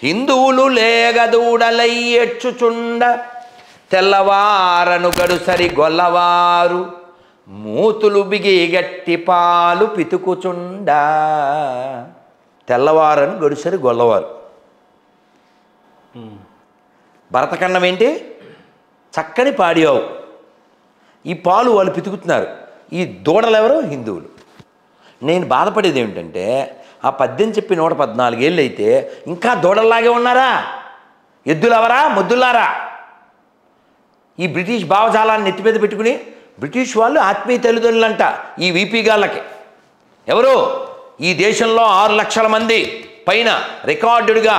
హిందువులు లేగదూడలై ఎచ్చుచుండ తెల్లవారను గడుసరి గొల్లవారు మూతులు బిగి గట్టి పాలు పితుకుచుండ. తెల్లవారను గడుసరి గొల్లవారు. భరతఖండం ఏంటి? చక్కని పాడియావు. ఈ పాలు వాళ్ళు పితుకుతున్నారు. ఈ దూడలు ఎవరు? హిందువులు. నేను బాధపడేది ఏమిటంటే ఆ పద్యం చెప్పి 114 ఏళ్ళు అయితే ఇంకా దూడల్లాగే ఉన్నారా? ఎద్దులవరా ముద్దులారా? ఈ బ్రిటిష్ భావజాలాన్ని నెత్తి మీద పెట్టుకుని బ్రిటిష్ వాళ్ళు ఆత్మీయ తల్లిదండ్రులంట ఈ వీపీ గాళ్ళకి. ఎవరు? ఈ దేశంలో 6 లక్షల మంది పైన రికార్డుగా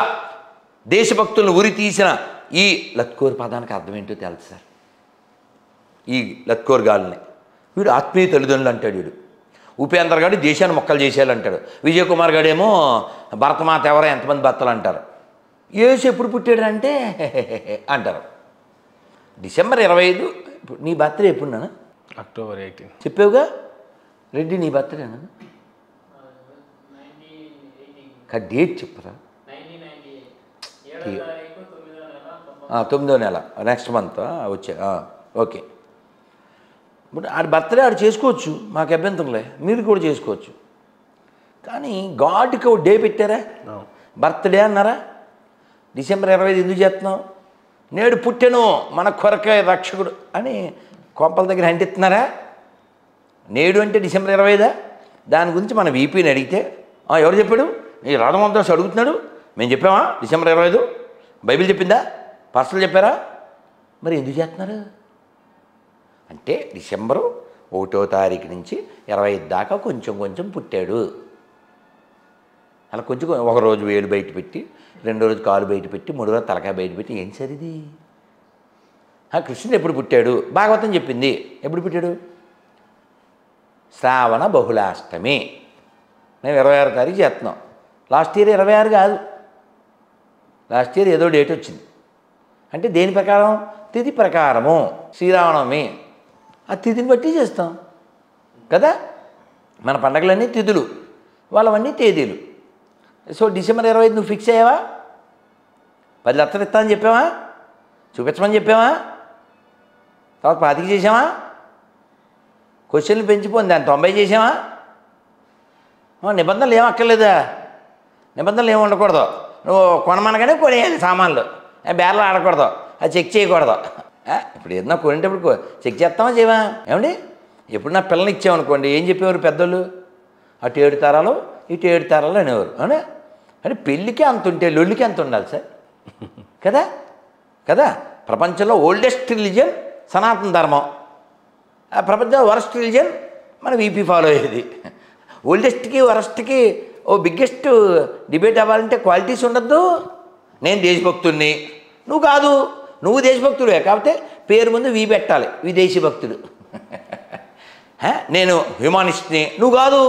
దేశభక్తులను ఉరి తీసిన ఈ లత్కోర్ పదానికి అర్థం ఏంటో తెలుసు సార్. ఈ లత్కోర్ గాళ్ళని వీడు ఆత్మీయ తల్లిదండ్రులు అంటాడు. వీడు ఉపేంద్ర గారు దేశాన్ని మొక్కలు చేసేయాలంటాడు. విజయ్ కుమార్ గాడేమో భరతమాత ఎవరో ఎంతమంది భర్తలు అంటారు. యేసు ఎప్పుడు పుట్టాడు అంటే అంటారు. డిసెంబర్ 25. నీ బర్త్డే ఎప్పుడు నాన్న? అక్టోబర్ 18. చెప్పావుగా రెడ్డి, నీ బర్త్డేనా? డేట్ చెప్పరా? 9వ నెల, నెక్స్ట్ మంత్ వచ్చే. ఓకే. బట్ ఆడి బర్త్డే ఆడు చేసుకోవచ్చు, మాకు అభ్యంతరంలే, మీరు కూడా చేసుకోవచ్చు. కానీ గాడ్కి ఒక డే పెట్టారా? బర్త్డే అన్నారా? డిసెంబర్ 25 ఎందుకు చేస్తున్నాం? నేడు పుట్టెను మన కొరకే రక్షకుడు అని కొంపల దగ్గర అంటిస్తున్నారా? నేడు అంటే డిసెంబర్ 25దా? దాని గురించి మన వీపీని అడిగితే ఎవరు చెప్పాడు? ఈ రాధవంతరావు అడుగుతున్నాడు. మేము చెప్పామా డిసెంబర్ 25? బైబిల్ చెప్పిందా? పాస్టర్లు చెప్పారా? మరి ఎందుకు చేస్తున్నారు అంటే డిసెంబరు 1వ తారీఖు నుంచి 25 దాకా కొంచెం కొంచెం పుట్టాడు. అలా కొంచెం ఒకరోజు వేలు బయట పెట్టి, 2వ రోజు కాలు బయట పెట్టి, 3వ రోజు తలకాయ బయట పెట్టి ఏం సార్ ఇది? కృష్ణుడు ఎప్పుడు పుట్టాడు? భాగవతం చెప్పింది. ఎప్పుడు పుట్టాడు? శ్రావణ బహుళాష్టమి. మేము 26వ తారీఖు చేస్తున్నాం. లాస్ట్ ఇయర్ 26 కాదు, లాస్ట్ ఇయర్ ఏదో డేట్ వచ్చింది. అంటే దేని ప్రకారం? తిథి ప్రకారము. శ్రీరామనవమి ఆ తిథిని బట్టి చేస్తాం కదా. మన పండగలన్నీ తిథులు, వాళ్ళవన్నీ తేదీలు. సో డిసెంబర్ 25 నువ్వు ఫిక్స్ అయ్యావా? 10 లక్షలు ఇస్తా అని చెప్పావా? చూపించమని చెప్పావా? తర్వాత 25 చేసావా? క్వశ్చన్లు పెంచిపోయింది, దాన్ని 90 చేసావా? నిబంధనలు ఏం అక్కర్లేదా? నిబంధనలు ఏమి ఉండకూడదు. నువ్వు కొనమనగానే కొనేయాలి సామాన్లు. బేరలో ఆడకూడదు, అది చెక్ చేయకూడదు. ఇప్పుడు ఏదన్నా కొనేటప్పుడు చెక్ చేస్తామా చేయవా? ఏమండి ఎప్పుడు నా పిల్లల్ని ఇచ్చామనుకోండి, ఏం చెప్పేవారు పెద్దోళ్ళు? అటు 7 తరాలు ఇటు 7 తరాలు అనేవారు. అవునా? అంటే పెళ్ళికి అంత ఉంటే లొల్లికి అంత ఉండాలి సార్ కదా. కదా ప్రపంచంలో ఓల్డెస్ట్ రిలీజియన్ సనాతన ధర్మం. ప్రపంచంలో వరస్ట్ రిలీజియన్ మన వీపీ ఫాలో అయ్యేది. ఓల్డెస్ట్కి వరస్ట్కి ఓ బిగ్గెస్ట్ డిబేట్ అవ్వాలంటే క్వాలిటీస్ ఉండద్దు. నేను దేశభక్తుడిని, నువ్వు కాదు. నువ్వు దేశభక్తుడే కాకపోతే పేరు ముందు వీ పెట్టాలి, విదేశీ భక్తుడు. నేను హ్యూమానిస్ట్ని, నువ్వు కాదు.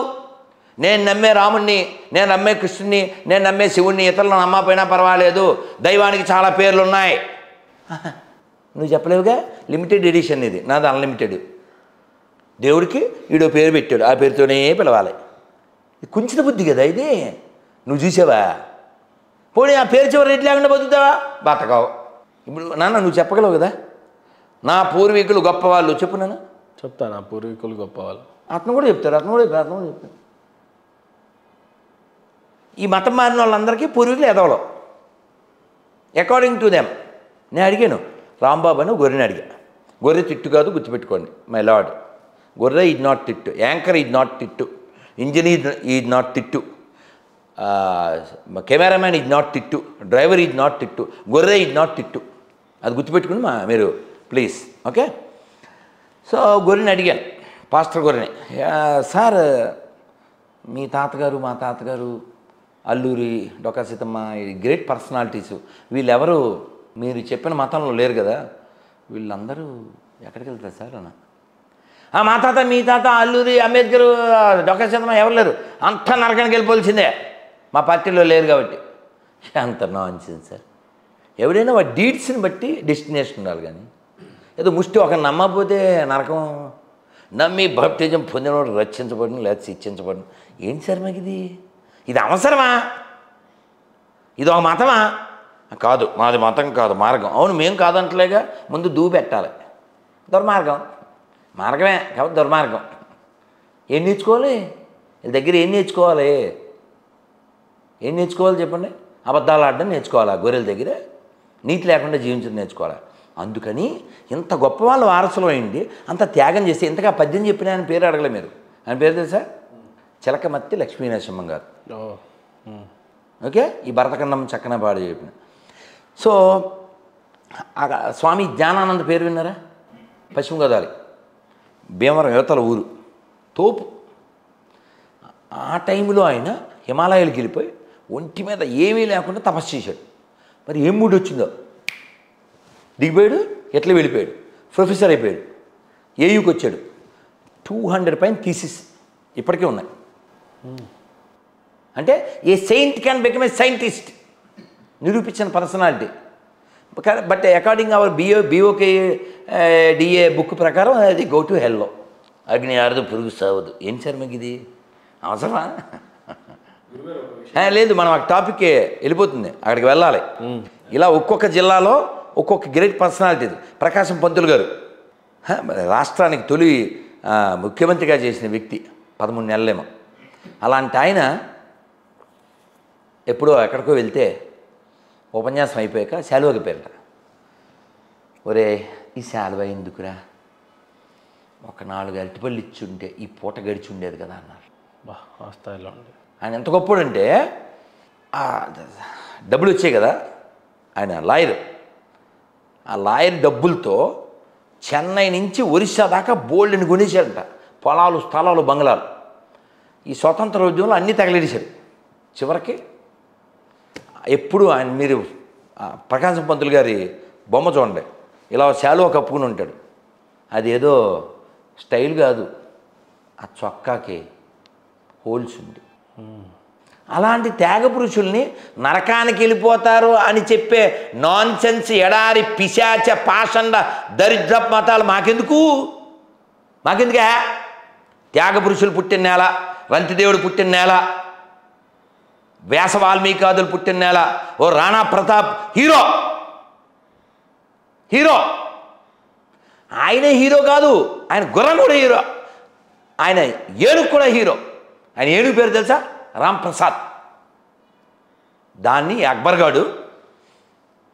నేను నమ్మే రాముణ్ణి, నేను నమ్మే కృష్ణుని, నేను నమ్మే శివుణ్ణి. ఇతరులను నమ్మకపోయినా పర్వాలేదు, దైవానికి చాలా పేర్లు ఉన్నాయి. నువ్వు చెప్పలేవుగా. లిమిటెడ్ ఎడిషన్ ఇది, నాది అన్లిమిటెడ్. దేవుడికి వీడో పేరు పెట్టాడు, ఆ పేరుతోనే పిలవాలి. కుంచిత బుద్ధి కదా ఇది. నువ్వు చూసావా? పోనీ ఆ పేరు చివరి రేటు లేకుండా బతుకుతావా? బతకావు. ఇప్పుడు నాన్న నువ్వు చెప్పగలవు కదా, నా పూర్వీకులు గొప్పవాళ్ళు చెప్పు. నాన్న చెప్తా, నా పూర్వీకులు గొప్పవాళ్ళు. అతను కూడా చెప్తారు, అతను కూడా చెప్తారు. ఈ మతం మారిన వాళ్ళందరికీ పూర్వీకులు ఎదవలు అకార్డింగ్ టు దెమ్. నేను అడిగాను రాంబాబు అని గొర్రెని అడిగా. గొర్రె తిట్టు కాదు, గుర్తుపెట్టుకోండి మై లార్డ్. గొర్రె ఈజ్ నాట్ తిట్టు, యాంకర్ ఈజ్ నాట్ తిట్టు, ఇంజన్ ఈజ్ నాట్ తిట్టు, కెమెరామ్యాన్ ఈజ్ నాట్ తిట్టు, డ్రైవర్ ఈజ్ నాట్ తిట్టు, గొర్రె ఈజ్ నాట్ తిట్టు. అది గుర్తుపెట్టుకుని మీరు ప్లీజ్. ఓకే. సో గొర్రెని అడిగాను, పాస్టర్ గొర్రెని, సార్ మీ తాతగారు మా తాతగారు అల్లూరి డొక్కా సీతమ్మ గ్రేట్ పర్సనాలిటీసు, వీళ్ళెవరు మీరు చెప్పిన మతంలో లేరు కదా, వీళ్ళందరూ ఎక్కడికి వెళ్తారు సార్ అన్న. మా తాత మీ తాత అల్లూరి అంబేద్కర్ డొక్కా సీతమ్మ ఎవరు లేరు, అంతా నరకానికి వెళ్ళిపోవాల్సిందే, మా పార్టీలో లేరు కాబట్టి. అంత నాన్సెన్స్ సార్. ఎవరైనా వాడి డీడ్స్ని బట్టి డెస్టినేషన్ ఉండాలి. కానీ ఏదో ముష్టి ఒక నమ్మకపోతే నరకం, నమ్మి బాప్టిజం పొందినవాడు రక్షించబడిన లేదా శిక్షించబడిన. ఏంటి సార్ మాకు ఇది అవసరమా? ఇది ఒక మతమా? కాదు, మాది మతం కాదు, మార్గం. అవును, మేము కాదంటలేగా, ముందు దూ పెట్టాలి. దుర్మార్గం. మార్గమే కాబట్టి దుర్మార్గం. ఏం నేర్చుకోవాలి? వీళ్ళ దగ్గర ఏం నేర్చుకోవాలి? ఏం నేర్చుకోవాలి చెప్పండి? అబద్ధాలు ఆడడం నేర్చుకోవాలా గొర్రెల దగ్గర? నీతి లేకుండా జీవించడం నేర్చుకోవాలా? అందుకని ఇంత గొప్ప వాళ్ళ వారసులు అయింది, అంత త్యాగం చేసి ఇంతగా పద్యం చెప్పిన ఆయన పేరు అడగలే మీరు. ఆయన పేరు తెలుసా? చిలకమర్తి లక్ష్మీనరసింహం గారు. ఓకే, ఈ భరతఖండం చక్కన పాడు చెప్పిన. సో స్వామి జ్ఞానానంద పేరు విన్నారా? పశ్చిమ గోదావరి, భీమవరం యువతల ఊరు, తోపు. ఆ టైంలో ఆయన హిమాలయాలకు వెళ్ళిపోయి ఒంటి మీద ఏమీ లేకుండా తపస్సు చేశాడు. మరి ఏం మూడు వచ్చిందో దిగిపోయాడు, ఎట్లా వెళ్ళిపోయాడు, ప్రొఫెసర్ అయిపోయాడు, ఏయుకి వచ్చాడు. 200 పైన థీసిస్ ఇప్పటికే ఉన్నాయి. అంటే a saint can become a scientist నిరూపించిన personality. But according our BOK DA book ప్రకారం అది గో టు హెల్లో. అగ్ని ఆరదు, పురుగు సావదు. ఏం సార్ మీకు ఇది అవసరమా? లేదు, మనం ఆ టాపిక్కే వెళ్ళిపోతుంది, అక్కడికి వెళ్ళాలి. ఇలా ఒక్కొక్క జిల్లాలో ఒక్కొక్క గ్రేట్ పర్సనాలిటీ. ప్రకాశం పంతులు గారు రాష్ట్రానికి తొలి ముఖ్యమంత్రిగా చేసిన వ్యక్తి, 13 నెలలేమో. అలాంటి ఆయన ఎప్పుడో ఎక్కడికో వెళ్తే ఉపన్యాసం అయిపోయాక శాలువకి పేరట, ఒరే ఈ శాలువ ఎందుకురా, ఒక 4 అరటిపళ్ళు ఇచ్చుంటే ఈ పూట గడిచి ఉండేది కదా అన్నారు. బా ఆ స్థాయిలో ఉంది ఆయన. ఎంత గొప్పడంటే డబ్బులు వచ్చాయి కదా, ఆయన లాయర్. ఆ లాయర్ డబ్బులతో చెన్నై నుంచి ఒరిస్సా దాకా బోల్డ్ని కొనేసాడంట, పొలాలు, స్థలాలు, బంగ్లాలు. ఈ స్వతంత్ర ఉద్యమంలో అన్నీ తగలేసాడు. చివరికి ఎప్పుడు ఆయన, మీరు ప్రకాశం పంతులు గారి బొమ్మ చూడండి, ఇలా శాలువా కప్పుకుని ఉంటాడు. అదేదో స్టైల్ కాదు, ఆ చొక్కాకి హోల్స్ ఉంది. అలాంటి త్యాగ పురుషుల్ని నరకానికి వెళ్ళిపోతారు అని చెప్పే నాన్ సెన్స్, ఎడారి, పిశాచ, పాషండ, దరిద్ర మతాలు మాకెందుకు? మాకెందుకే? త్యాగ పురుషులు పుట్టిన నేల, రంతిదేవుడు పుట్టిన నేల, వ్యాస వాల్మీకాదులు పుట్టిన నేల. ఓ రాణా ప్రతాప్ హీరో. హీరో ఆయనే హీరో కాదు, ఆయన గుర్రం కూడా హీరో, ఆయన ఏనుగు కూడా హీరో. ఆయన ఏనుగు పేరు తెలుసా? రామ్ ప్రసాద్. దాన్ని అక్బర్ గాడు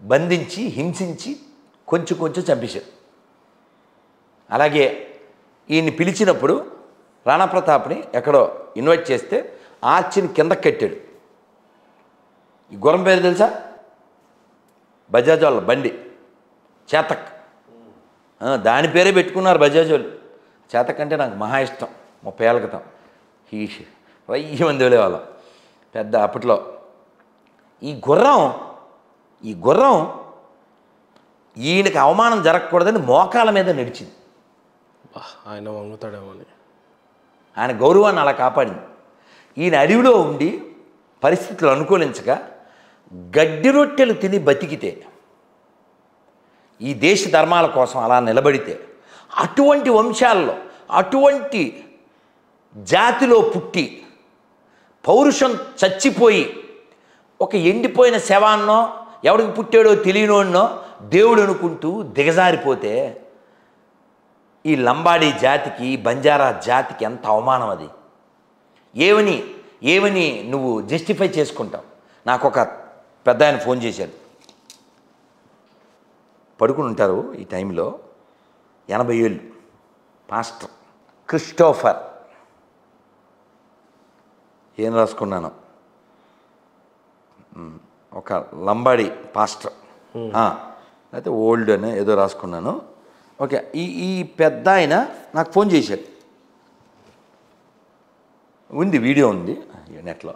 బంధించి, హింసించి కొంచెం కొంచెం చంపేశాడు. అలాగే ఈయన్ని పిలిచినప్పుడు రాణా ప్రతాప్ని ఎక్కడో ఇన్వైట్ చేస్తే ఆర్చిని కిందకి కట్టాడు. ఈ గుర్రం పేరు తెలుసా? బజాజ్ వాళ్ళ బండి చేతక్. దాని పేరే పెట్టుకున్నారు బజాజ్ వాళ్ళు. చేతక్ అంటే నాకు మహా ఇష్టం. 30 ఏళ్ళ క్రితం ఈ 1000 మంది వెళ్ళేవాళ్ళం పెద్ద అప్పట్లో. ఈ గుర్రం ఈయనకి అవమానం జరగకూడదని మోకాల మీద నడిచింది. ఆయన వంగుతాడేమో అని ఆయన గౌరవాన్ని అలా కాపాడింది. ఈయన అడవిలో ఉండి పరిస్థితులు అనుకూలించక గడ్డి రొట్టెలు తిని బతికితే, ఈ దేశ ధర్మాల కోసం అలా నిలబడితే, అటువంటి వంశాల్లో, అటువంటి జాతిలో పుట్టి పౌరుషం చచ్చిపోయి ఒక ఎండిపోయిన శవాన్నో, ఎవడికి పుట్టాడో తెలియనోన్నో దేవుడు అనుకుంటూ దిగజారిపోతే ఈ లంబాడీ జాతికి, బంజారా జాతికి ఎంత అవమానం అది. ఏమని నువ్వు జస్టిఫై చేసుకుంటావు? నాకు ఒక పెద్ద ఆయన ఫోన్ చేశాడు. పడుకుని ఉంటారు ఈ టైంలో, 80 ఏళ్ళు, పాస్టర్ క్రిస్టోఫర్. ఏం రాసుకున్నాను, ఒక లంబాడి పాస్టర్, అయితే ఓల్డ్ అని ఏదో రాసుకున్నాను. ఓకే, ఈ పెద్ద ఆయన నాకు ఫోన్ చేశాడు. ఉంది, వీడియో ఉంది నెట్లో.